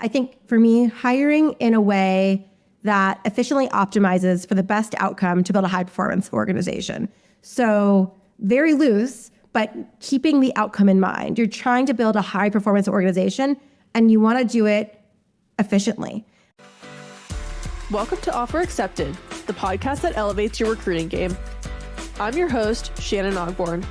I think for me, hiring in a way that efficiently optimizes for the best outcome to build a high performance organization. So very loose, but keeping the outcome in mind. You're trying to build a high performance organization and you want to do it efficiently. Welcome to Offer Accepted, the podcast that elevates your recruiting game. I'm your host, Shannon Ogborn.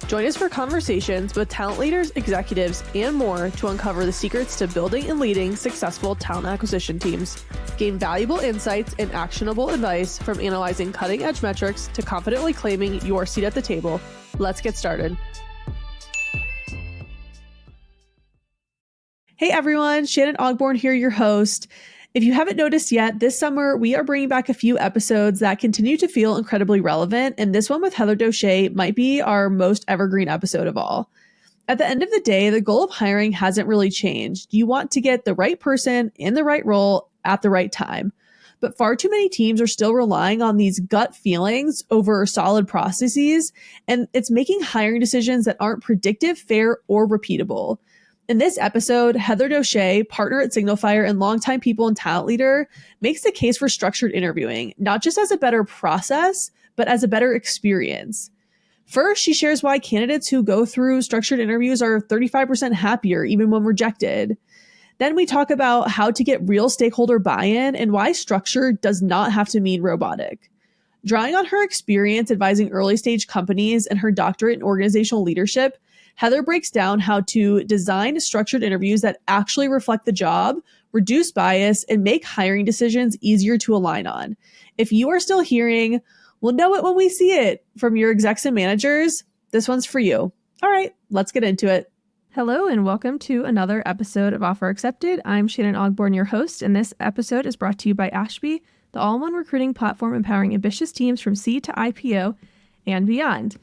Join us for conversations with talent leaders, executives, and more to uncover the secrets to building and leading successful talent acquisition teams. Gain valuable insights and actionable advice from analyzing cutting-edge metrics to confidently claiming your seat at the table. Let's get started. Hey everyone, Shannon Ogborn here, your host. If you haven't noticed yet, this summer we are bringing back a few episodes that continue to feel incredibly relevant, and this one with Heather Doshay might be our most evergreen episode of all. At the end of the day, the goal of hiring hasn't really changed. You want to get the right person in the right role at the right time. But far too many teams are still relying on these gut feelings over solid processes, and it's making hiring decisions that aren't predictive, fair, or repeatable. In this episode, Heather Doshay, partner at SignalFire and longtime people and talent leader, makes the case for structured interviewing, not just as a better process, but as a better experience. First, she shares why candidates who go through structured interviews are 35% happier even when rejected. Then we talk about how to get real stakeholder buy-in and why structure does not have to mean robotic. Drawing on her experience advising early-stage companies and her doctorate in organizational leadership, Heather breaks down how to design structured interviews that actually reflect the job, reduce bias, and make hiring decisions easier to align on. If you are still hearing, "We'll know it when we see it," from your execs and managers, this one's for you. All right, let's get into it. Hello and welcome to another episode of Offer Accepted. I'm Shannon Ogborn, your host, and this episode is brought to you by Ashby, the all-in-one recruiting platform empowering ambitious teams from seed to IPO and beyond.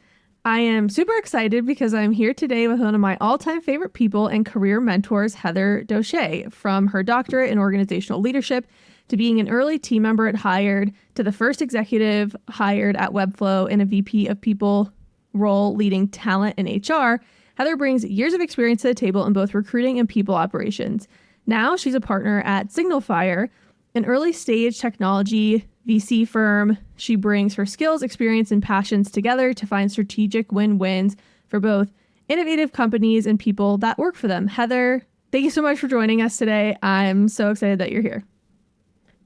I am super excited because I'm here today with one of my all-time favorite people and career mentors, Heather Doshay. From her doctorate in organizational leadership to being an early team member at Hired to the first executive hired at Webflow in a VP of people role leading talent and HR, Heather brings years of experience to the table in both recruiting and people operations. Now she's a partner at SignalFire, an early stage technology VC firm. She brings her skills, experience, and passions together to find strategic win-wins for both innovative companies and people that work for them. Heather, thank you so much for joining us today. I'm so excited that you're here.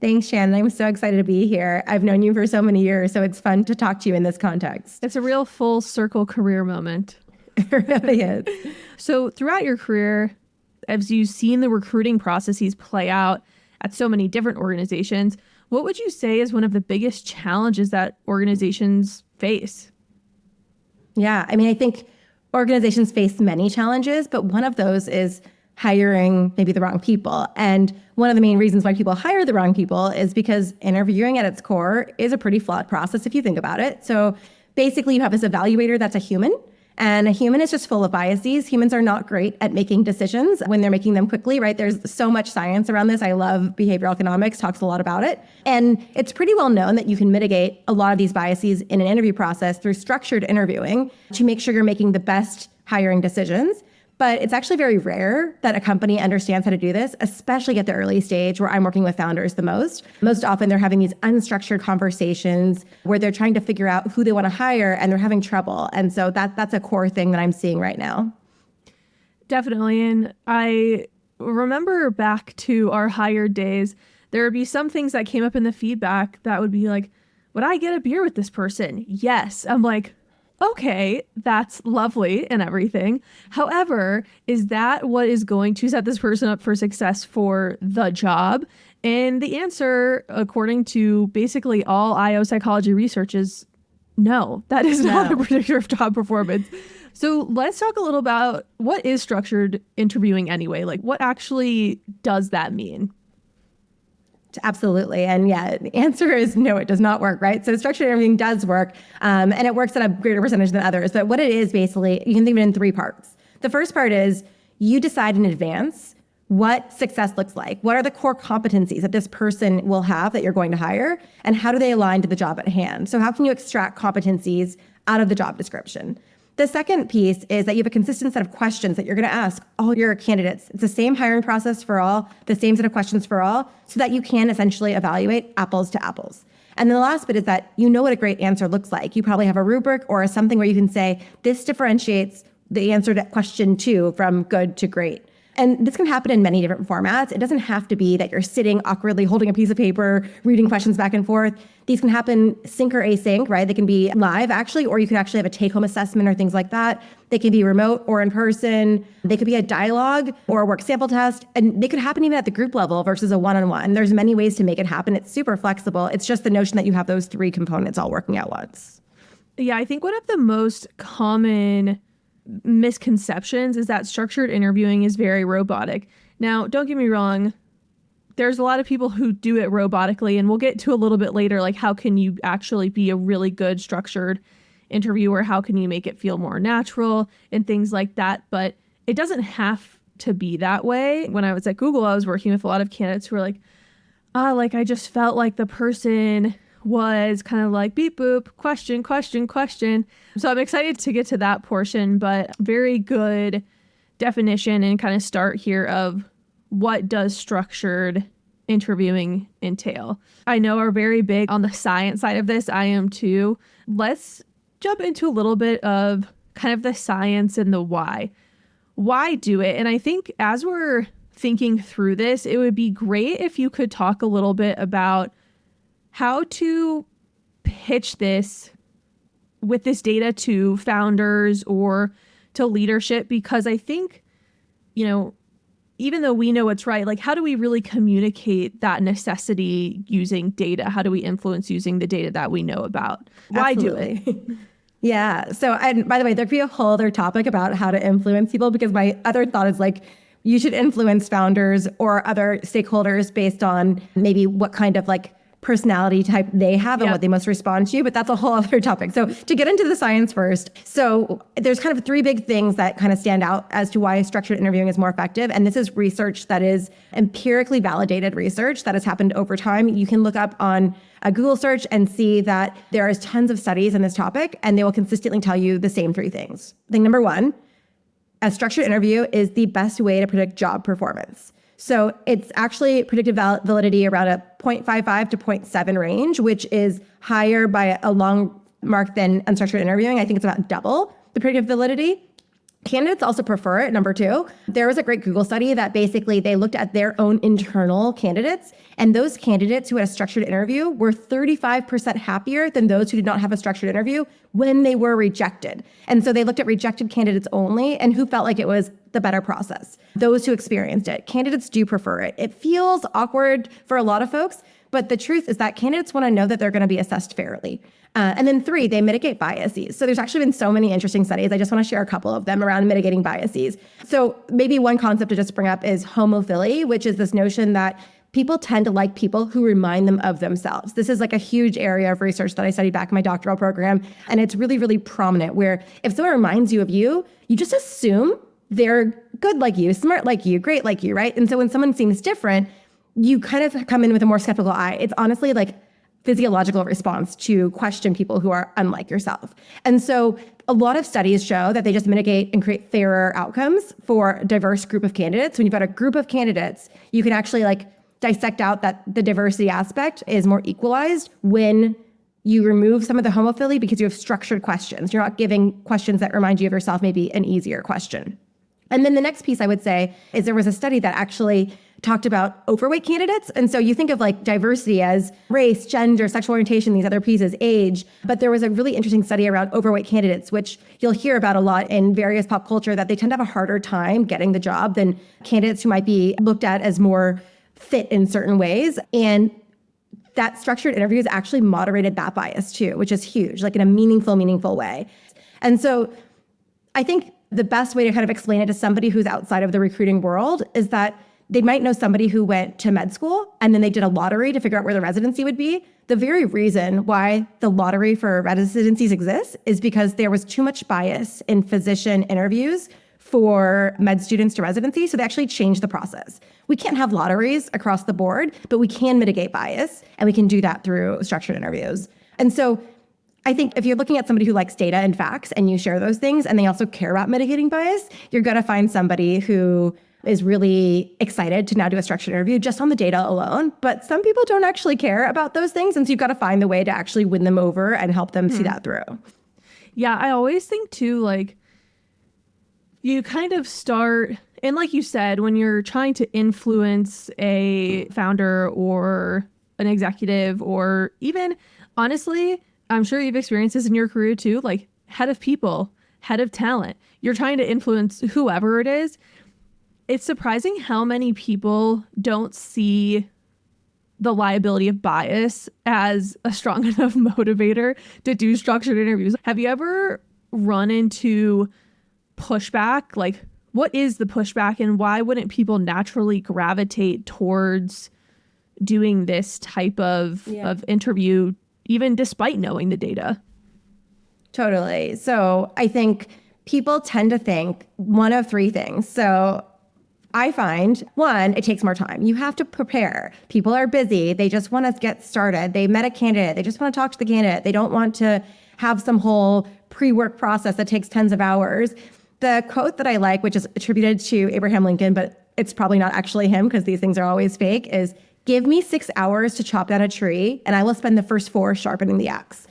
Thanks, Shannon. I'm so excited to be here. I've known you for so many years, so it's fun to talk to you in this context. It's a real full circle career moment. It really is. So throughout your career, as you've seen the recruiting processes play out at so many different organizations, what would you say is one of the biggest challenges that organizations face? Yeah, I mean, I think organizations face many challenges, but one of those is hiring maybe the wrong people. And one of the main reasons why people hire the wrong people is because interviewing at its core is a pretty flawed process if you think about it. So basically you have this evaluator that's a human, and a human is just full of biases. Humans are not great at making decisions when they're making them quickly, right? There's so much science around this. I love behavioral economics, talks a lot about it. And it's pretty well known that you can mitigate a lot of these biases in an interview process through structured interviewing to make sure you're making the best hiring decisions. But it's actually very rare that a company understands how to do this, especially at the early stage where I'm working with founders the most. Most often they're having these unstructured conversations where they're trying to figure out who they want to hire and they're having trouble. And so that's a core thing that I'm seeing right now. Definitely. And I remember back to our Hired days, there would be some things that came up in the feedback that would be like, would I get a beer with this person? Yes. I'm like, okay, that's lovely and everything. However, is that what is going to set this person up for success for the job? And the answer, according to basically all IO psychology research, is no, that is not a predictor of job performance. So let's talk a little about what is structured interviewing anyway? Like, what actually does that mean? Absolutely. And yeah, the answer is no, it does not work, right? So structured interviewing does work, and it works at a greater percentage than others. But what it is basically, you can think of it in three parts. The first part is you decide in advance what success looks like. What are the core competencies that this person will have that you're going to hire? And how do they align to the job at hand? So how can you extract competencies out of the job description? The second piece is that you have a consistent set of questions that you're going to ask all your candidates. It's the same hiring process for all, the same set of questions for all, so that you can essentially evaluate apples to apples. And then the last bit is that you know what a great answer looks like. You probably have a rubric or something where you can say, this differentiates the answer to question 2 from good to great. And this can happen in many different formats. It doesn't have to be that you're sitting awkwardly holding a piece of paper, reading questions back and forth. These can happen sync or async, right? They can be live actually, or you could actually have a take-home assessment or things like that. They can be remote or in person. They could be a dialogue or a work sample test. And they could happen even at the group level versus a one-on-one. There's many ways to make it happen. It's super flexible. It's just the notion that you have those 3 components all working at once. Yeah, I think one of the most common misconceptions is that structured interviewing is very robotic. Now, don't get me wrong. There's a lot of people who do it robotically, and we'll get to a little bit later, like how can you actually be a really good structured interviewer? How can you make it feel more natural and things like that? But it doesn't have to be that way. When I was at Google, I was working with a lot of candidates who were like, I just felt like the person was kind of like beep boop, question, question, question. So I'm excited to get to that portion, but very good definition and kind of start here of what does structured interviewing entail. I know are very big on the science side of this. I am too. Let's jump into a little bit of kind of the science and the why. Why do it? And I think as we're thinking through this, it would be great if you could talk a little bit about how to pitch this with this data to founders or to leadership, because I think, even though we know what's right, like how do we really communicate that necessity using data? How do we influence using the data that we know about? Why Absolutely. do it? Yeah. So, and by the way, there'd be a whole other topic about how to influence people, because my other thought is like, you should influence founders or other stakeholders based on maybe what kind of like personality type they have and what they most respond to, but that's a whole other topic. So to get into the science first, so there's kind of 3 big things that kind of stand out as to why structured interviewing is more effective. And this is research that is empirically validated research that has happened over time. You can look up on a Google search and see that there is tons of studies in this topic, and they will consistently tell you the same 3 things. Thing number 1, a structured interview is the best way to predict job performance. So it's actually predictive validity around a 0.55 to 0.7 range, which is higher by a long mark than unstructured interviewing. I think it's about double the predictive validity. Candidates also prefer it. Number 2, there was a great Google study that basically they looked at their own internal candidates, and those candidates who had a structured interview were 35% happier than those who did not have a structured interview when they were rejected. And so they looked at rejected candidates only and who felt like it was the better process. Those who experienced it. Candidates do prefer it. It feels awkward for a lot of folks, but the truth is that candidates want to know that they're going to be assessed fairly. And then 3, they mitigate biases. So there's actually been so many interesting studies. I just want to share a couple of them around mitigating biases. So maybe one concept to just bring up is homophily, which is this notion that people tend to like people who remind them of themselves. This is like a huge area of research that I studied back in my doctoral program. And it's really, really prominent, where if someone reminds you of you, you just assume they're good like you, smart like you, great like you, right? And so when someone seems different, you kind of come in with a more skeptical eye. It's honestly like physiological response to question people who are unlike yourself. And so a lot of studies show that they just mitigate and create fairer outcomes for a diverse group of candidates. When you've got a group of candidates, you can actually like dissect out that the diversity aspect is more equalized when you remove some of the homophily, because you have structured questions. You're not giving questions that remind you of yourself, maybe an easier question. And then the next piece I would say is there was a study that actually talked about overweight candidates. And so you think of like diversity as race, gender, sexual orientation, these other pieces, age. But there was a really interesting study around overweight candidates, which you'll hear about a lot in various pop culture, that they tend to have a harder time getting the job than candidates who might be looked at as more fit in certain ways. And that structured interviews actually moderated that bias too, which is huge, like in a meaningful way. And so I think the best way to kind of explain it to somebody who's outside of the recruiting world is that they might know somebody who went to med school and then they did a lottery to figure out where the residency would be. The very reason why the lottery for residencies exists is because there was too much bias in physician interviews for med students to residency. So they actually changed the process. We can't have lotteries across the board, but we can mitigate bias, and we can do that through structured interviews. And so I think if you're looking at somebody who likes data and facts and you share those things and they also care about mitigating bias, you're going to find somebody who is really excited to now do a structured interview just on the data alone. But some people don't actually care about those things. And so you've got to find the way to actually win them over and help them see that through. Yeah, I always think too, like, you kind of start, and like you said, when you're trying to influence a founder or an executive, or even, honestly, I'm sure you've experienced this in your career too, like head of people, head of talent, you're trying to influence whoever it is. It's surprising how many people don't see the liability of bias as a strong enough motivator to do structured interviews. Have you ever run into pushback? Like, what is the pushback and why wouldn't people naturally gravitate towards doing this type of interview, even despite knowing the data? Totally. So I think people tend to think one of three things. So I find, one, it takes more time. You have to prepare. People are busy. They just want to get started. They met a candidate. They just want to talk to the candidate. They don't want to have some whole pre-work process that takes tens of hours. The quote that I like, which is attributed to Abraham Lincoln, but it's probably not actually him because these things are always fake, is give me 6 hours to chop down a tree and I will spend the first 4 sharpening the axe.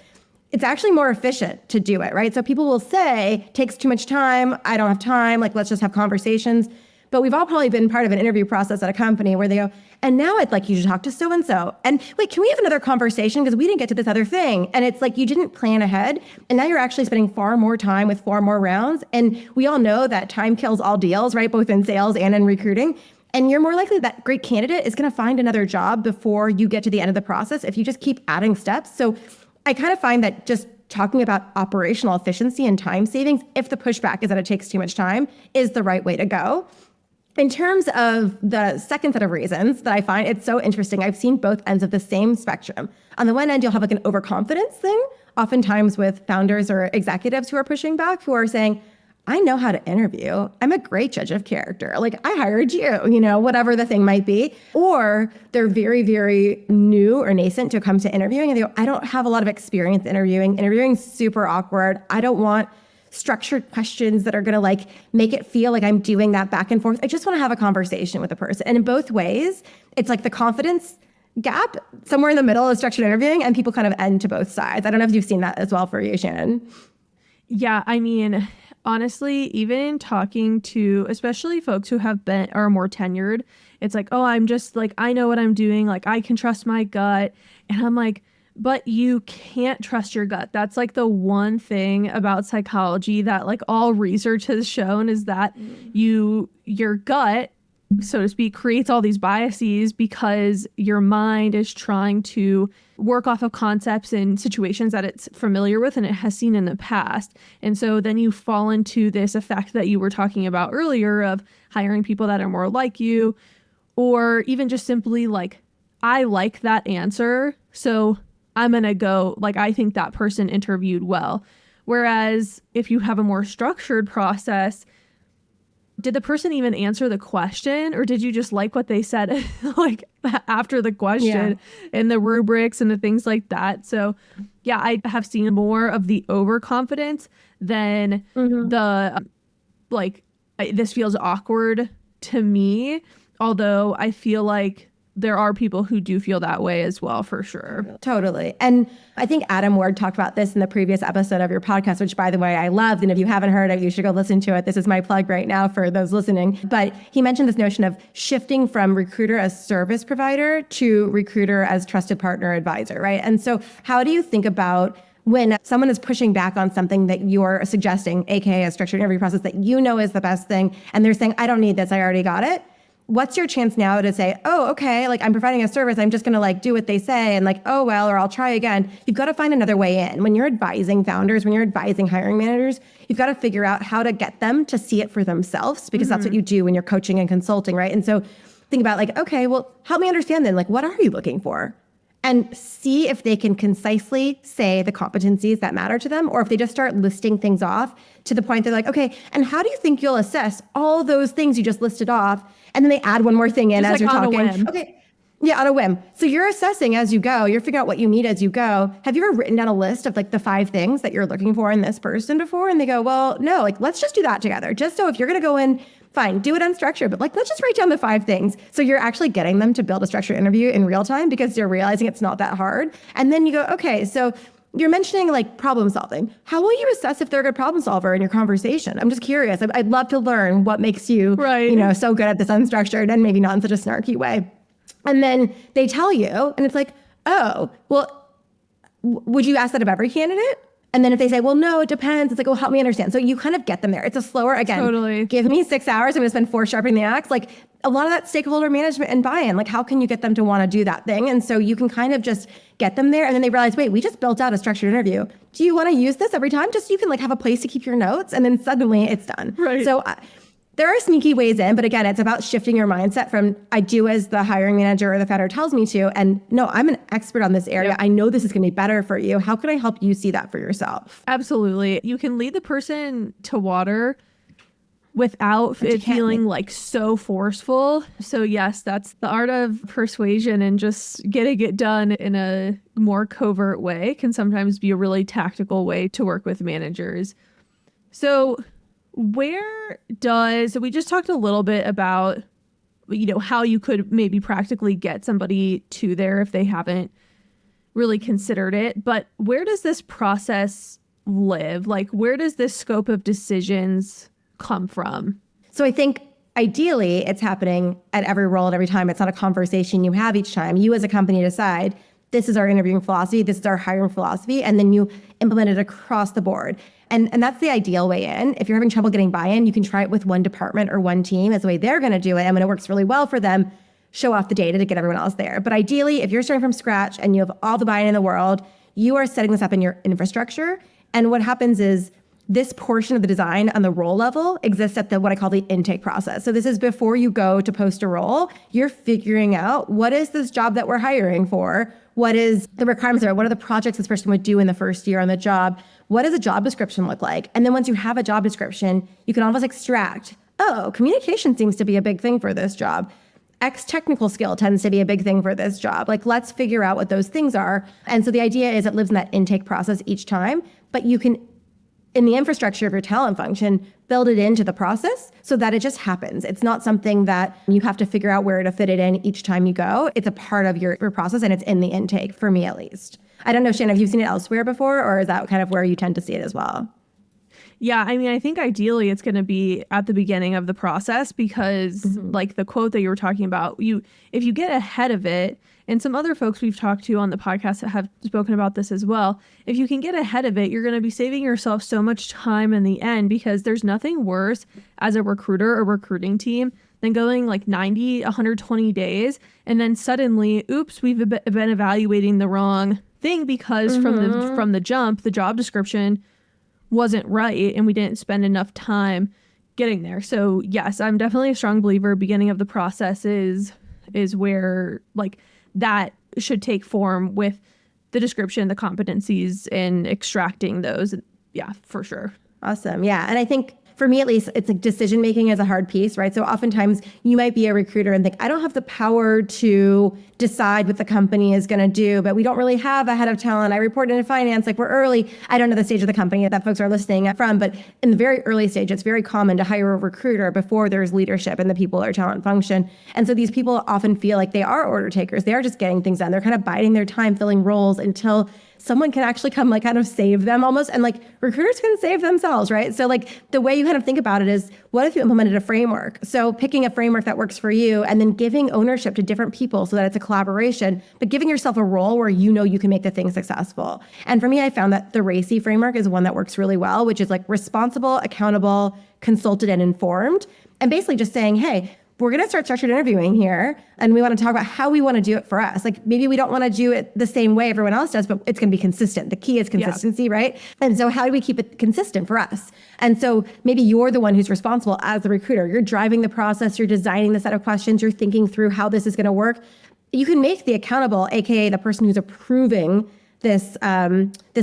It's actually more efficient to do it, right? So people will say, takes too much time. I don't have time. Like, let's just have conversations. But we've all probably been part of an interview process at a company where they go, and now I'd like you to talk to so-and-so. And wait, can we have another conversation? Because we didn't get to this other thing. And it's like, you didn't plan ahead. And now you're actually spending far more time with 4 more rounds. And we all know that time kills all deals, right? Both in sales and in recruiting. And you're more likely that great candidate is going to find another job before you get to the end of the process if you just keep adding steps. So I kind of find that just talking about operational efficiency and time savings, if the pushback is that it takes too much time, is the right way to go. In terms of the second set of reasons that I find it's so interesting, I've seen both ends of the same spectrum. On the one end, you'll have like an overconfidence thing, oftentimes with founders or executives who are pushing back, who are saying, I know how to interview. I'm a great judge of character. Like, I hired you, whatever the thing might be. Or they're very, very new or nascent to come to interviewing and they go, I don't have a lot of experience interviewing. Interviewing's super awkward. I don't want structured questions that are going to like make it feel like I'm doing that back and forth. I just want to have a conversation with a person. And in both ways, it's like the confidence gap somewhere in the middle of structured interviewing and people kind of end to both sides. I don't know if you've seen that as well for you, Shannon. Yeah, I mean, honestly, even talking to especially folks who are more tenured, it's like, oh, I'm just like, I know what I'm doing. Like, I can trust my gut. And I'm like, but you can't trust your gut. That's like the one thing about psychology that like all research has shown is that your gut, so to speak, creates all these biases because your mind is trying to work off of concepts and situations that it's familiar with and it has seen in the past. And so then you fall into this effect that you were talking about earlier of hiring people that are more like you, or even just simply like, I like that answer, so I'm going to go, like, I think that person interviewed well. Whereas if you have a more structured process, did the person even answer the question or did you just like what they said like after the question and the rubrics and the things like that? So yeah, I have seen more of the overconfidence than the like, this feels awkward to me. Although I feel like there are people who do feel that way as well, for sure. Totally. And I think Adam Ward talked about this in the previous episode of your podcast, which, by the way, I loved. And if you haven't heard it, you should go listen to it. This is my plug right now for those listening. But he mentioned this notion of shifting from recruiter as service provider to recruiter as trusted partner advisor, right? And so how do you think about when someone is pushing back on something that you're suggesting, aka a structured interview process that you know is the best thing, and they're saying, I don't need this, I already got it? What's your chance now to say, oh, okay, like I'm providing a service, I'm just gonna like do what they say and like, oh, well, or I'll try again. You've got to find another way in. When you're advising founders, when you're advising hiring managers, you've got to figure out how to get them to see it for themselves because that's what you do when you're coaching and consulting, right? And so think about like, okay, well, help me understand then, like, what are you looking for? And see if they can concisely say the competencies that matter to them, or if they just start listing things off to the point they're like, okay, and how do you think you'll assess all those things you just listed off? And then they add one more thing in just as like you're on talking. a whim. Okay, Yeah, on a whim. So you're assessing as you go. You're figuring out what you need as you go. Have you ever written down a list of like the 5 things that you're looking for in this person before? And they go, well, no, like, let's just do that together. Just so if you're going to go in, fine, do it unstructured, but like, let's just write down the 5 things. So you're actually getting them to build a structured interview in real time because you're realizing it's not that hard. And then you go, okay, so you're mentioning like problem solving. How will you assess if they're a good problem solver in your conversation? I'm just curious. I'd love to learn what makes you, so good at this unstructured and maybe not in such a snarky way. And then they tell you, and it's like, oh, well, would you ask that of every candidate? And then if they say, well, no, it depends. It's like, well, help me understand. So you kind of get them there. It's a slower, again, Totally. Give me 6 hours. I'm going to spend 4 sharpening the axe. Like a lot of that stakeholder management and buy-in, like how can you get them to want to do that thing? And so you can kind of just get them there. And then they realize, wait, we just built out a structured interview. Do you want to use this every time? Just so you can like have a place to keep your notes. And then suddenly it's done. Right. So there are sneaky ways in, but again, it's about shifting your mindset from I do as the hiring manager or the founder tells me to, and no, I'm an expert on this area. I know this is going to be better for you. How can I help you see that for yourself? Absolutely. You can lead the person to water without it feeling like so forceful. So yes, that's the art of persuasion, and just getting it done in a more covert way can sometimes be a really tactical way to work with managers. So we just talked a little bit about, how you could maybe practically get somebody to there if they haven't really considered it. But where does this process live? Like, where does this scope of decisions come from? So I think ideally it's happening at every role at every time. It's not a conversation you have each time. You as a company decide, this is our interviewing philosophy, this is our hiring philosophy, and then you implement it across the board. And that's the ideal way in. If you're having trouble getting buy-in, you can try it with one department or one team as the way they're going to do it. And when it works really well for them, show off the data to get everyone else there. But ideally, if you're starting from scratch and you have all the buy-in in the world, you are setting this up in your infrastructure. And what happens is this portion of the design on the role level exists at what I call the intake process. So this is before you go to post a role, you're figuring out what is this job that we're hiring for? What is the requirements of it? What are the projects this person would do in the first year on the job? What does a job description look like? And then once you have a job description, you can almost extract, oh, communication seems to be a big thing for this job. X technical skill tends to be a big thing for this job. Like, let's figure out what those things are. And so the idea is it lives in that intake process each time, but you can, in the infrastructure of your talent function, build it into the process so that it just happens. It's not something that you have to figure out where to fit it in each time you go. It's a part of your process, and it's in the intake, for me at least. I don't know, Shannon, have you seen it elsewhere before, or is that kind of where you tend to see it as well? Yeah, I mean, I think ideally it's going to be at the beginning of the process because like the quote that you were talking about, if you get ahead of it, and some other folks we've talked to on the podcast that have spoken about this as well, if you can get ahead of it, you're going to be saving yourself so much time in the end, because there's nothing worse as a recruiter or recruiting team than going like 90, 120 days, and then suddenly, oops, we've been evaluating the wrong thing because from the jump, the job description wasn't right and we didn't spend enough time getting there. So yes, I'm definitely a strong believer beginning of the process is where like that should take form with the description, the competencies, and extracting those. Yeah, for sure. Awesome. Yeah. And I think for me, at least, it's like decision making is a hard piece, right? So oftentimes you might be a recruiter and think, I don't have the power to decide what the company is going to do, but we don't really have a head of talent. I report into finance, like we're early. I don't know the stage of the company that folks are listening from, but in the very early stage, it's very common to hire a recruiter before there's leadership in the people or talent function. And so these people often feel like they are order takers. They are just getting things done. They're kind of biding their time, filling roles until someone can actually come like kind of save them almost. And like recruiters can save themselves, right? So like the way you kind of think about it is, what if you implemented a framework? So picking a framework that works for you and then giving ownership to different people so that it's a collaboration, but giving yourself a role where you know you can make the thing successful. And for me, I found that the RACI framework is one that works really well, which is like responsible, accountable, consulted, and informed. And basically just saying, hey, we're going to start structured interviewing here, and we want to talk about how we want to do it for us. Like maybe we don't want to do it the same way everyone else does, but it's going to be consistent. The key is consistency, right? And so how do we keep it consistent for us? And so maybe you're the one who's responsible as the recruiter. You're driving the process. You're designing the set of questions. You're thinking through how this is going to work. You can make the accountable, AKA the person who's approving this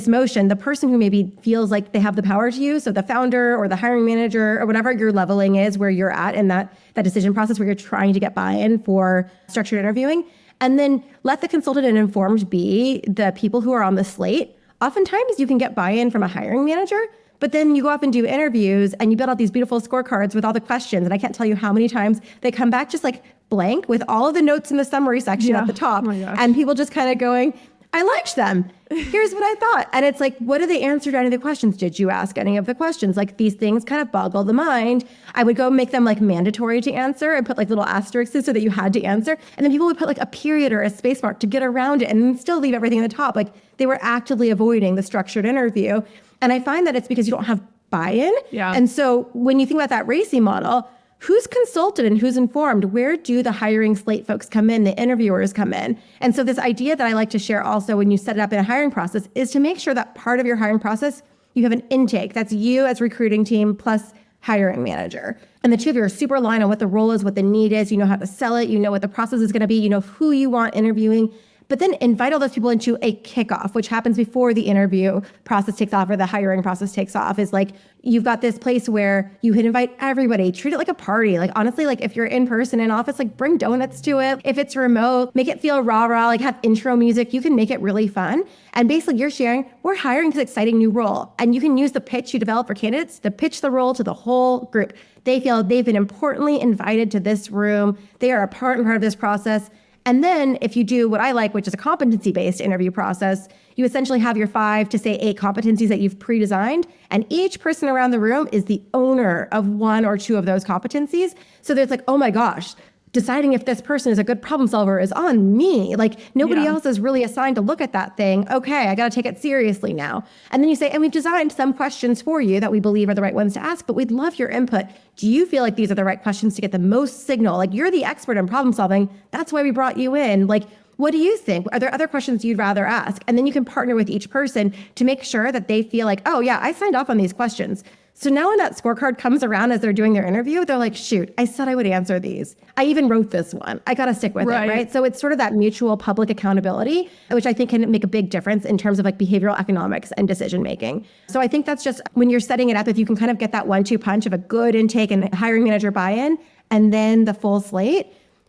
motion, the person who maybe feels like they have the power to use, so the founder or the hiring manager or whatever your leveling is where you're at in that decision process where you're trying to get buy-in for structured interviewing. And then let the consulted and informed be the people who are on the slate. Oftentimes you can get buy-in from a hiring manager, but then you go off and do interviews and you build out these beautiful scorecards with all the questions. And I can't tell you how many times they come back just like blank with all of the notes in the summary section at the top. Oh my gosh. And people just kind of going, I liked them. Here's what I thought. And it's like, what do they answer to any of the questions? Did you ask any of the questions? Like these things kind of boggle the mind. I would go make them like mandatory to answer and put like little asterisks so that you had to answer. And then people would put like a period or a space mark to get around it and then still leave everything at the top. Like they were actively avoiding the structured interview. And I find that it's because you don't have buy-in. Yeah. And so when you think about that RACI model, who's consulted and who's informed? Where do the hiring slate folks come in, the interviewers come in? And so this idea that I like to share also when you set it up in a hiring process is to make sure that part of your hiring process, you have an intake. That's you as recruiting team plus hiring manager. And the two of you are super aligned on what the role is, what the need is. You know how to sell it. You know what the process is going to be. You know who you want interviewing. But then invite all those people into a kickoff, which happens before the interview process takes off or the hiring process takes off. Is like, you've got this place where you can invite everybody, treat it like a party. Like, honestly, like if you're in person in office, like bring donuts to it. If it's remote, make it feel rah-rah, like have intro music. You can make it really fun. And basically you're sharing, we're hiring this exciting new role. And you can use the pitch you develop for candidates to pitch the role to the whole group. They feel they've been importantly invited to this room. They are a part of this process. And then if you do what I like, which is a competency-based interview process, you essentially have your 5 to say 8 competencies that you've pre-designed, and each person around the room is the owner of 1 or 2 of those competencies. So there's like, oh my gosh, deciding if this person is a good problem solver is on me. Like nobody else is really assigned to look at that thing. Okay, I got to take it seriously now. And then you say, and we've designed some questions for you that we believe are the right ones to ask, but we'd love your input. Do you feel like these are the right questions to get the most signal? Like you're the expert in problem solving. That's why we brought you in. Like, what do you think? Are there other questions you'd rather ask? And then you can partner with each person to make sure that they feel like, oh yeah, I signed off on these questions. So now when that scorecard comes around as they're doing their interview, they're like, shoot, I said I would answer these. I even wrote this one. I got to stick with it, right? So it's sort of that mutual public accountability, which I think can make a big difference in terms of like behavioral economics and decision making. So I think that's just when you're setting it up, if you can kind of get that 1-2 punch of a good intake and hiring manager buy-in, and then the full slate,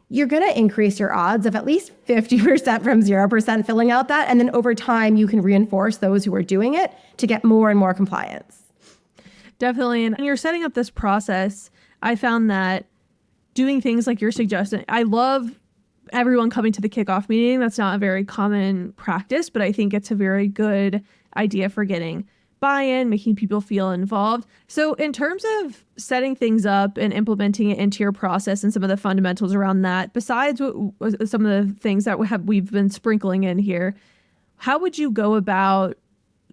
you're going to increase your odds of at least 50% from 0% filling out that. And then over time, you can reinforce those who are doing it to get more and more compliance. Definitely. And when you're setting up this process, I found that doing things like you're suggesting, I love everyone coming to the kickoff meeting. That's not a very common practice, but I think it's a very good idea for getting buy-in, making people feel involved. So in terms of setting things up and implementing it into your process and some of the fundamentals around that, besides some of the things that we've been sprinkling in here, how would you go about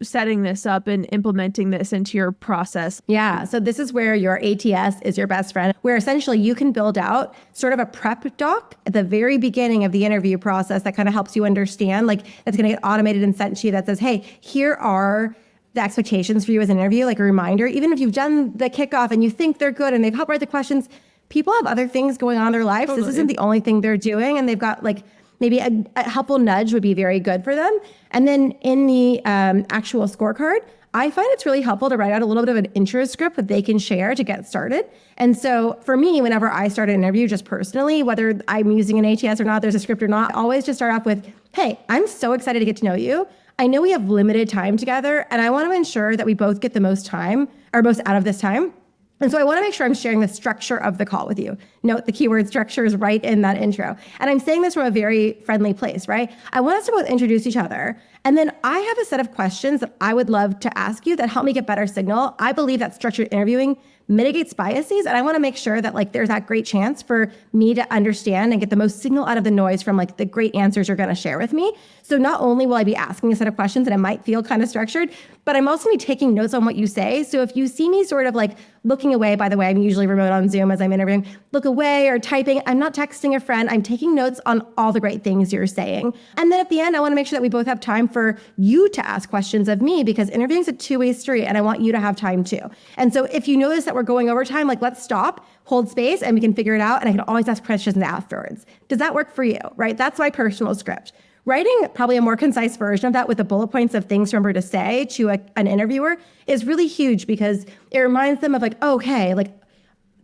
setting this up and implementing this into your process? Yeah. So this is where your ATS is your best friend, where essentially you can build out sort of a prep doc at the very beginning of the interview process that kind of helps you understand, like that's going to get automated and sent to you that says, hey, here are the expectations for you as an interview, like a reminder. Even if you've done the kickoff and you think they're good and they've helped write the questions, people have other things going on in their lives. Totally. This isn't the only thing they're doing. And they've got like maybe a helpful nudge would be very good for them. And then in the actual scorecard, I find it's really helpful to write out a little bit of an intro script that they can share to get started. And so for me, whenever I start an interview, just personally, whether I'm using an ATS or not, there's a script or not, I always just start off with, hey, I'm so excited to get to know you. I know we have limited time together, and I want to ensure that we both get the most time or most out of this time. And so I want to make sure I'm sharing the structure of the call with you. Note the keyword structure is right in that intro. And I'm saying this from a very friendly place, right? I want us to both introduce each other. And then I have a set of questions that I would love to ask you that help me get better signal. I believe that structured interviewing mitigates biases. And I want to make sure that like there's that great chance for me to understand and get the most signal out of the noise from like the great answers you're going to share with me. So not only will I be asking a set of questions and it might feel kind of structured, but I'm also going to be taking notes on what you say. So if you see me sort of like looking away, by the way, I'm usually remote on Zoom as I'm interviewing, look away or typing, I'm not texting a friend, I'm taking notes on all the great things you're saying. And then at the end, I want to make sure that we both have time for you to ask questions of me because interviewing is a two-way street and I want you to have time too. And so if you notice that we're going over time, like let's stop, hold space, and we can figure it out. And I can always ask questions afterwards. Does that work for you, right? That's my personal script. Writing probably a more concise version of that with the bullet points of things to remember to say to an interviewer is really huge because it reminds them of like, okay, like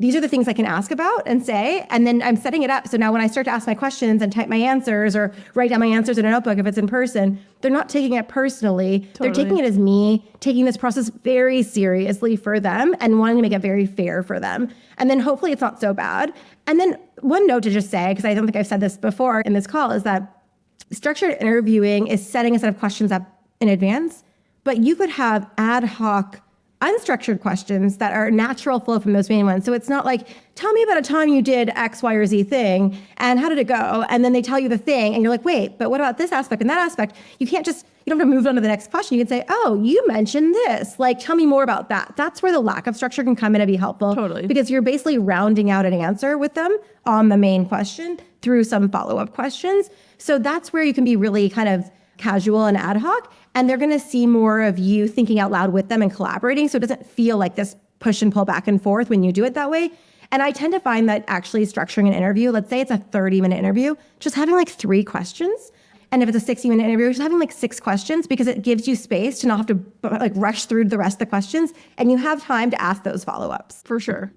these are the things I can ask about and say, and then I'm setting it up. So now when I start to ask my questions and type my answers or write down my answers in a notebook, if it's in person, they're not taking it personally. Totally. They're taking it as me taking this process very seriously for them and wanting to make it very fair for them. And then hopefully it's not so bad. And then one note to just say, because I don't think I've said this before in this call, is that structured interviewing is setting a set of questions up in advance, but you could have ad hoc unstructured questions that are natural flow from those main ones. So it's not like, tell me about a time you did X, Y, or Z thing, and how did it go? And then they tell you the thing, and you're like, wait, but what about this aspect and that aspect? You don't have to move on to the next question. You can say, oh, you mentioned this. Like, tell me more about that. That's where the lack of structure can come in and be helpful. Totally. Because you're basically rounding out an answer with them on the main question through some follow-up questions. So that's where you can be really kind of casual and ad hoc, and they're going to see more of you thinking out loud with them and collaborating. So it doesn't feel like this push and pull back and forth when you do it that way. And I tend to find that actually structuring an interview, let's say it's a 30-minute interview, just having like 3 questions. And if it's a 60-minute interview, just having like 6 questions, because it gives you space to not have to like rush through the rest of the questions, and you have time to ask those follow-ups. For sure.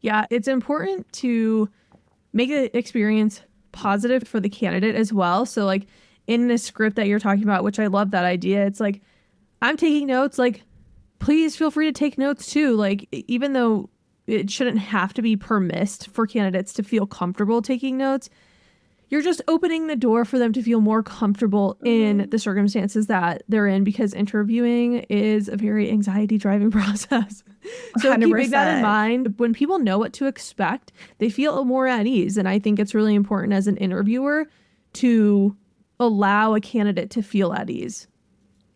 Yeah, it's important to make the experience positive for the candidate as well. So like in this script that you're talking about, which I love that idea, it's like, I'm taking notes, like, please feel free to take notes too. Like, even though it shouldn't have to be permissed for candidates to feel comfortable taking notes, you're just opening the door for them to feel more comfortable in the circumstances that they're in, because interviewing is a very anxiety driving process. So 100%. Keeping that in mind, when people know what to expect, they feel more at ease. And I think it's really important as an interviewer to allow a candidate to feel at ease.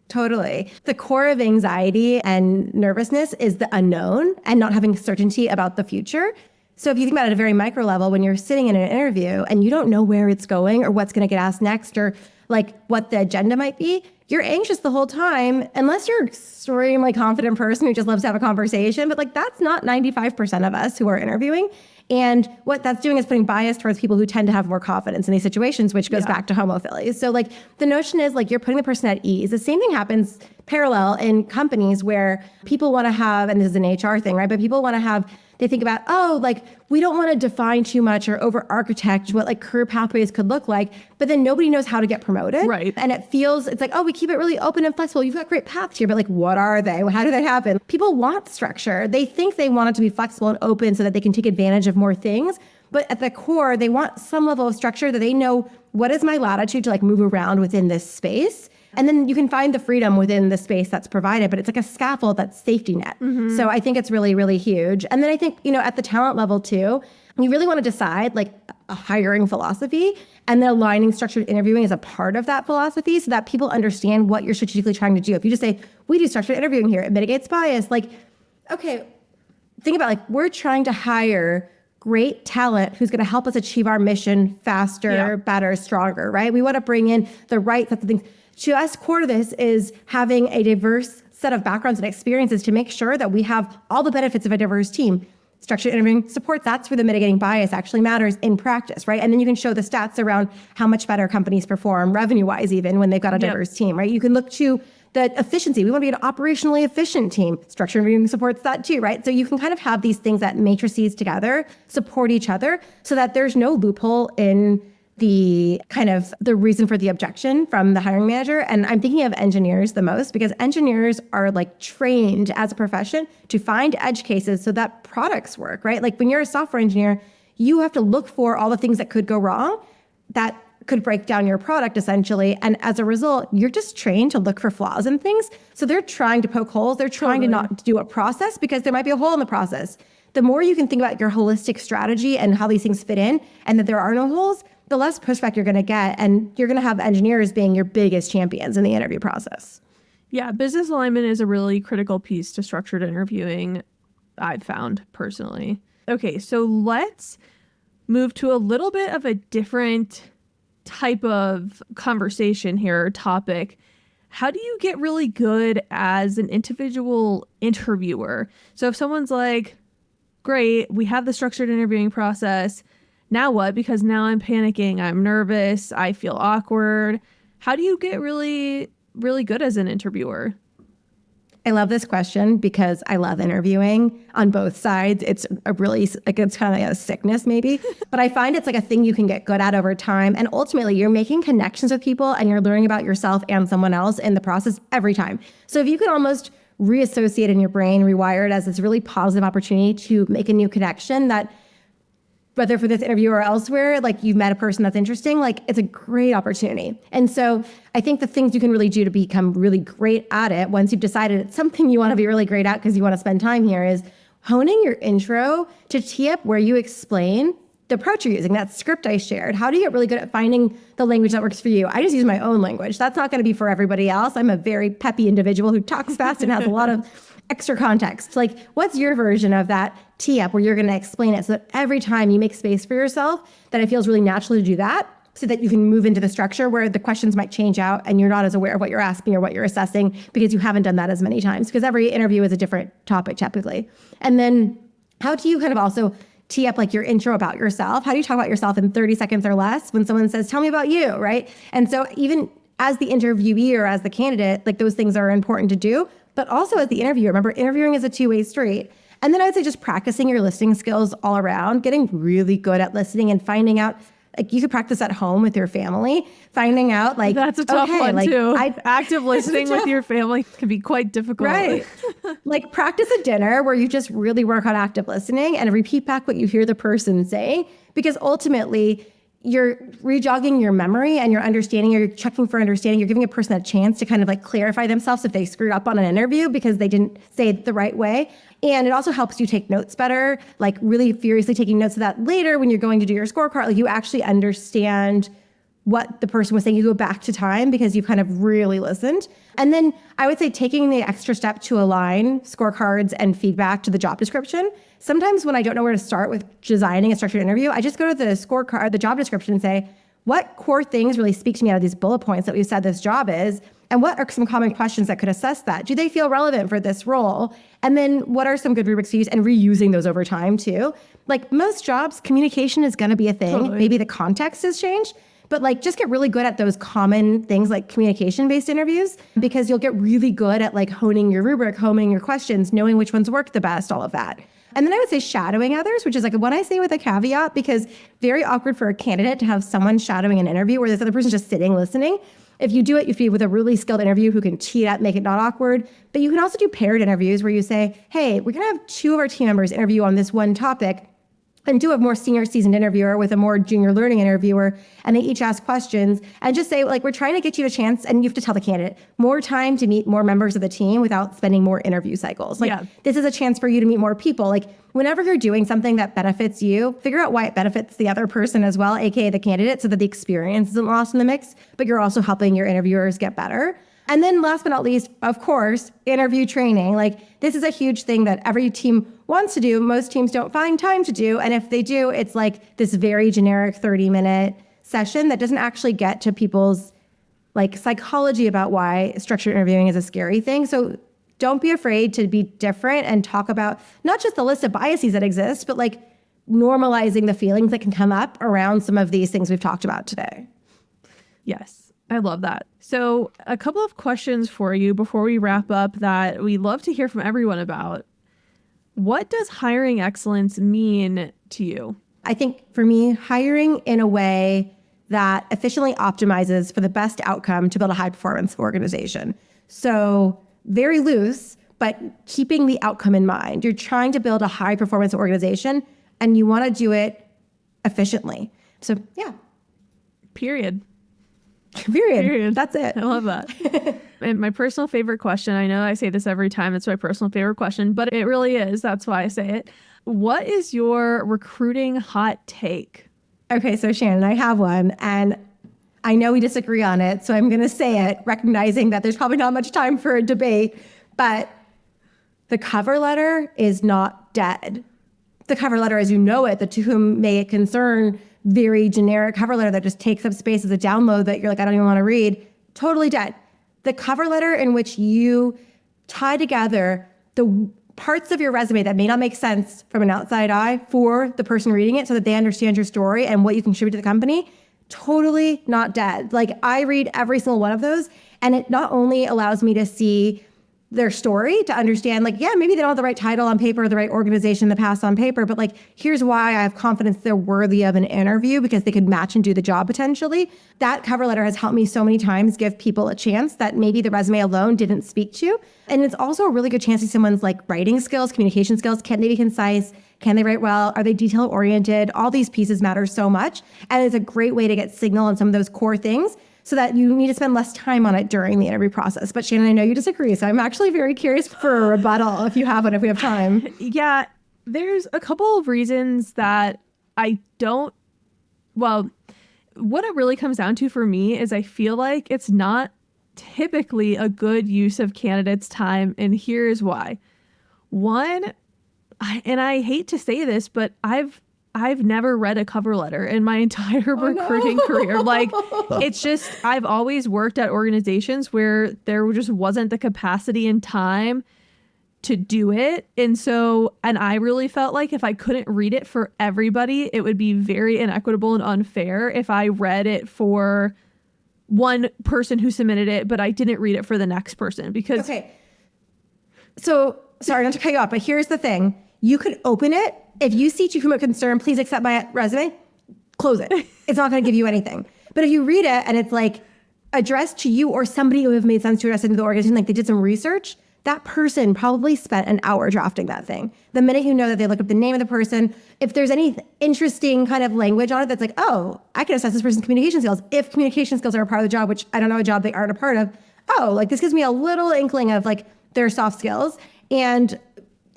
Totally. The core of anxiety and nervousness is the unknown and not having certainty about the future. So if you think about it at a very micro level, when you're sitting in an interview and you don't know where it's going or what's going to get asked next or like what the agenda might be, you're anxious the whole time, unless you're an extremely confident person who just loves to have a conversation. But like, that's not 95% of us who are interviewing. And what that's doing is putting bias towards people who tend to have more confidence in these situations, which goes back to homophily. So like the notion is like you're putting the person at ease. The same thing happens parallel in companies where people want to have, and this is an HR thing, right? But people want to have, they think about, oh, like we don't want to define too much or over architect what like career pathways could look like, but then nobody knows how to get promoted. Right. And it feels, it's like, oh, we keep it really open and flexible. You've got great paths here, but like, what are they? How do they happen? People want structure. They think they want it to be flexible and open so that they can take advantage of more things. But at the core, they want some level of structure that they know, what is my latitude to like move around within this space? And then you can find the freedom within the space that's provided, but it's like a scaffold, that's safety net. Mm-hmm. So I think it's really, really huge. And then I think, at the talent level too, you really want to decide like a hiring philosophy, and then aligning structured interviewing as a part of that philosophy so that people understand what you're strategically trying to do. If you just say, we do structured interviewing here, it mitigates bias. Like, okay, think about like, we're trying to hire great talent who's going to help us achieve our mission faster, better, stronger, right? We want to bring in the right sets of things. To us, core to this is having a diverse set of backgrounds and experiences to make sure that we have all the benefits of a diverse team. Structured interviewing supports. That's where the mitigating bias actually matters in practice, right? And then you can show the stats around how much better companies perform revenue-wise, even when they've got a diverse team, right? You can look to the efficiency. We want to be an operationally efficient team. Structured interviewing supports that too, right? So you can kind of have these things that matrices together, support each other, so that there's no loophole in the kind of the reason for the objection from the hiring manager. And I'm thinking of engineers the most, because engineers are like trained as a profession to find edge cases so that products work, right? Like when you're a software engineer, you have to look for all the things that could go wrong that could break down your product essentially. And as a result, you're just trained to look for flaws in things. So they're trying to poke holes. They're trying to not do a process because there might be a hole in the process. The more you can think about your holistic strategy and how these things fit in, and that there are no holes, the less pushback you're going to get, and you're going to have engineers being your biggest champions in the interview process. Yeah, business alignment is a really critical piece to structured interviewing, I've found personally. Okay, so let's move to a little bit of a different type of conversation here, or topic. How do you get really good as an individual interviewer? So if someone's like, great, we have the structured interviewing process, now what? Because now I'm panicking, I'm nervous, I feel awkward. How do you get really, really good as an interviewer? I love this question because I love interviewing on both sides. It's a really, like, it's kind of like a sickness maybe, but I find it's like a thing you can get good at over time. And ultimately you're making connections with people and you're learning about yourself and someone else in the process every time. So if you can almost reassociate in your brain, rewire it as this really positive opportunity to make a new connection that, whether for this interview or elsewhere, like you've met a person that's interesting, like it's a great opportunity. And so I think the things you can really do to become really great at it, once you've decided it's something you want to be really great at because you want to spend time here, is honing your intro to tee up where you explain the approach you're using, that script I shared. How do you get really good at finding the language that works for you? I just use my own language. That's not going to be for everybody else. I'm a very peppy individual who talks fast and has a lot of extra context. Like, what's your version of that tee up where you're going to explain it so that every time you make space for yourself, that it feels really natural to do that, so that you can move into the structure where the questions might change out and you're not as aware of what you're asking or what you're assessing because you haven't done that as many times, because every interview is a different topic typically. And then how do you kind of also tee up like your intro about yourself? How do you talk about yourself in 30 seconds or less when someone says, tell me about you, right? And so even as the interviewee or as the candidate, like those things are important to do, but also as the interviewer. Remember, interviewing is a two-way street. And then I would say just practicing your listening skills all around, getting really good at listening and finding out, like you could practice at home with your family, finding out like, that's a tough one like, too. Active listening with your family can be quite difficult. Right. Like practice a dinner where you just really work on active listening and repeat back what you hear the person say, because ultimately you're rejogging your memory and your understanding, you're checking for understanding, you're giving a person a chance to kind of like clarify themselves if they screwed up on an interview because they didn't say it the right way. And it also helps you take notes better, like really furiously taking notes so that later when you're going to do your scorecard, like you actually understand what the person was saying. You go back to time because you've kind of really listened. And then I would say taking the extra step to align scorecards and feedback to the job description. Sometimes when I don't know where to start with designing a structured interview, I just go to the scorecard, the job description, and say, what core things really speak to me out of these bullet points that we said this job is? And what are some common questions that could assess that? Do they feel relevant for this role? And then what are some good rubrics to use, and reusing those over time too? Like most jobs, communication is going to be a thing. Totally. Maybe the context has changed, but like just get really good at those common things like communication-based interviews, because you'll get really good at like honing your rubric, honing your questions, knowing which ones work the best, all of that. And then I would say shadowing others, which is like what I say with a caveat, because very awkward for a candidate to have someone shadowing an interview where this other person's just sitting listening. If you do it, you feed with a really skilled interview who can tee it up, make it not awkward. But you can also do paired interviews where you say, hey, we're going to have two of our team members interview on this one topic, and do a more senior seasoned interviewer with a more junior learning interviewer, and they each ask questions, and just say, like, we're trying to get you a chance, and you have to tell the candidate, more time to meet more members of the team without spending more interview cycles. Like, This is a chance for you to meet more people. Like, whenever you're doing something that benefits you, figure out why it benefits the other person as well, aka the candidate, so that the experience isn't lost in the mix, but you're also helping your interviewers get better. And then last but not least, of course, interview training. Like, this is a huge thing that every team wants to do. Most teams don't find time to do. And if they do, it's like this very generic 30-minute session that doesn't actually get to people's like psychology about why structured interviewing is a scary thing. So don't be afraid to be different and talk about not just the list of biases that exist, but like normalizing the feelings that can come up around some of these things we've talked about today. Yes. I love that. So a couple of questions for you before we wrap up that we love to hear from everyone about. What does hiring excellence mean to you? I think for me, hiring in a way that efficiently optimizes for the best outcome to build a high performance organization. So very loose, but keeping the outcome in mind. You're trying to build a high performance organization and you want to do it efficiently. So yeah. Period. That's it. I love that. And my personal favorite question, I know I say this every time, it's my personal favorite question, but it really is. That's why I say it. What is your recruiting hot take? Okay, so Shannon, I have one, and I know we disagree on it, so I'm going to say it, recognizing that there's probably not much time for a debate, but the cover letter is not dead. The cover letter as you know it, the to whom may it concern, very generic cover letter that just takes up space as a download that you're like, I don't even want to read, totally dead. The cover letter in which you tie together the parts of your resume that may not make sense from an outside eye for the person reading it so that they understand your story and what you contribute to the company, totally not dead. Like I read every single one of those, and it not only allows me to see their story to understand, like, yeah, maybe they don't have the right title on paper, the right organization in the past on paper, but like, here's why I have confidence they're worthy of an interview because they could match and do the job potentially. That cover letter has helped me so many times give people a chance that maybe the resume alone didn't speak to. And it's also a really good chance to see someone's like writing skills, communication skills. Can they be concise? Can they write well? Are they detail oriented? All these pieces matter so much. And it's a great way to get signal on some of those core things so that you need to spend less time on it during the interview process. But Shannon, I know you disagree, so I'm actually very curious for a rebuttal if you have one, if we have time. Yeah, there's a couple of reasons that I don't, well, what it really comes down to for me is I feel like it's not typically a good use of candidates' time, and here's why. One, and I hate to say this, but I've never read a cover letter in my entire recruiting career. Like, it's just, I've always worked at organizations where there just wasn't the capacity and time to do it. And I really felt like if I couldn't read it for everybody, it would be very inequitable and unfair if I read it for one person who submitted it, but I didn't read it for the next person because... Okay. So, sorry not to cut you off, but here's the thing. You could open it. If you see chief human concern, please accept my resume, close it. It's not going to give you anything. But if you read it and it's like addressed to you or somebody who have made sense to address into the organization, like they did some research, that person probably spent an hour drafting that thing. The minute you know that they look up the name of the person, if there's any interesting kind of language on it that's like, oh, I can assess this person's communication skills. If communication skills are a part of the job, which I don't know a job they aren't a part of, oh, like this gives me a little inkling of like their soft skills. And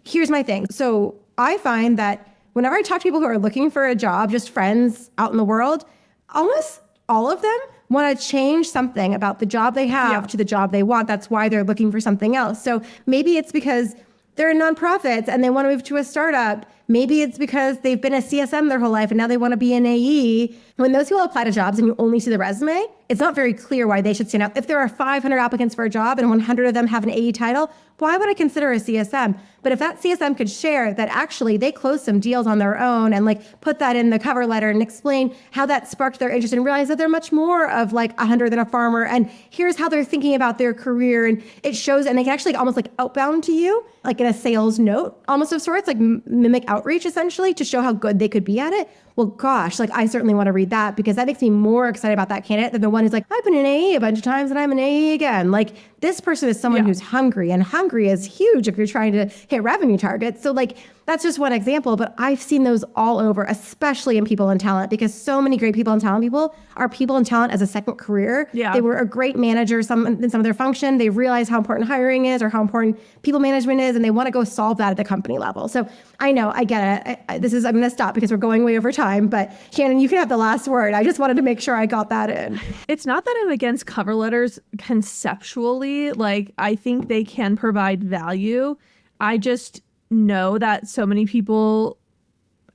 here's my thing. So I find that whenever I talk to people who are looking for a job, just friends out in the world, almost all of them want to change something about the job they have to the job they want. That's why they're looking for something else. So maybe it's because they're in nonprofits and they want to move to a startup. Maybe it's because they've been a CSM their whole life and now they want to be an AE. When those people apply to jobs and you only see the resume, it's not very clear why they should stand out. If there are 500 applicants for a job and 100 of them have an AE title, why would I consider a CSM? But if that CSM could share that actually they closed some deals on their own and like put that in the cover letter and explain how that sparked their interest and realize that they're much more of like a hunter than a farmer. And here's how they're thinking about their career. And it shows, and they can actually almost like outbound to you, like in a sales note, almost of sorts, like mimic outreach essentially to show how good they could be at it. Well, gosh, like I certainly want to read that because that makes me more excited about that candidate than the one who's like, I've been an AE a bunch of times and I'm an AE again. Like this person is someone who's hungry, and hungry is huge if you're trying to hit revenue targets. So like, that's just one example, but I've seen those all over, especially in people and talent, because so many great people and talent people are people and talent as a second career. Yeah. They were a great manager in some of their function. They realize how important hiring is or how important people management is, and they want to go solve that at the company level. So I know, I get it. I'm going to stop because we're going way over time, but Shannon, you can have the last word. I just wanted to make sure I got that in. It's not that I'm against cover letters conceptually. Like, I think they can provide value. I just know that so many people,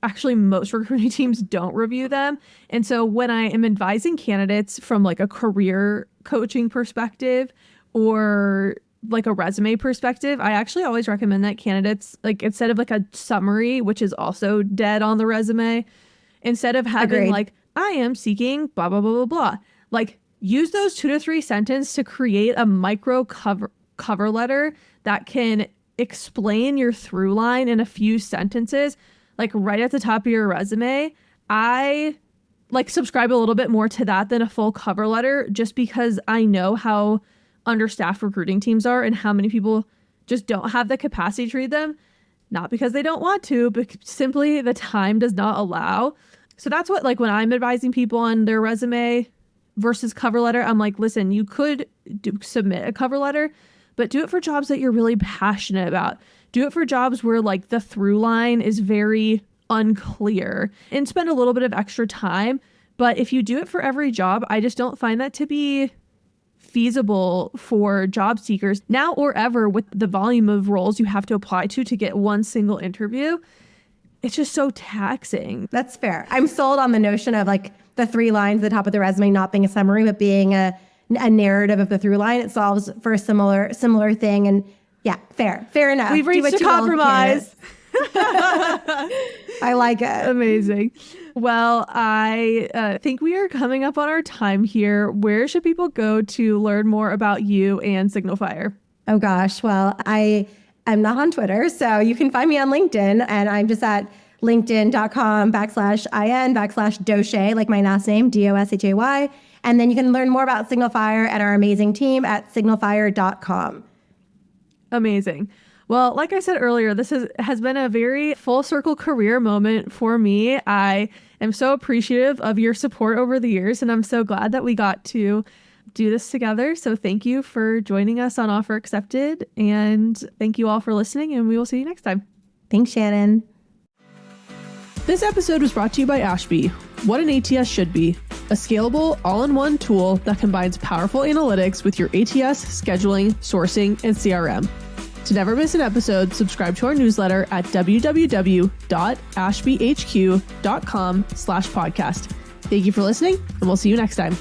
actually most recruiting teams, don't review them. And so when I am advising candidates from like a career coaching perspective or like a resume perspective, I actually always recommend that candidates, like instead of like a summary, which is also dead on the resume, instead of having like, I am seeking blah, blah, blah, blah, blah, like use those 2 to 3 sentences to create a micro cover letter that can explain your through line in a few sentences, like right at the top of your resume. I like subscribe a little bit more to that than a full cover letter, just because I know how understaffed recruiting teams are and how many people just don't have the capacity to read them, not because they don't want to, but simply the time does not allow. So that's what, like when I'm advising people on their resume versus cover letter, I'm like, listen, you could submit a cover letter, but do it for jobs that you're really passionate about. Do it for jobs where like the through line is very unclear, and spend a little bit of extra time. But if you do it for every job, I just don't find that to be feasible for job seekers now or ever, with the volume of roles you have to apply to get one single interview. It's just so taxing. That's fair. I'm sold on the notion of like the 3 lines at the top of the resume not being a summary, but being a narrative of the through line. It solves for a similar thing. And yeah, fair enough. We've reached a compromise. I like it. Amazing. Well, I think we are coming up on our time here. Where should people go to learn more about you and SignalFire? Oh gosh, well, I am not on Twitter, so you can find me on LinkedIn, and I'm just at linkedin.com/in/Doshay, like my last name, Doshay. And then you can learn more about SignalFire and our amazing team at signalfire.com. Amazing. Well, like I said earlier, this has been a very full circle career moment for me. I am so appreciative of your support over the years, and I'm so glad that we got to do this together. So thank you for joining us on Offer Accepted, and thank you all for listening, and we will see you next time. Thanks, Shannon. This episode was brought to you by Ashby. What an ATS should be. A scalable, all-in-one tool that combines powerful analytics with your ATS, scheduling, sourcing, and CRM. To never miss an episode, subscribe to our newsletter at www.ashbyhq.com/podcast. Thank you for listening, and we'll see you next time.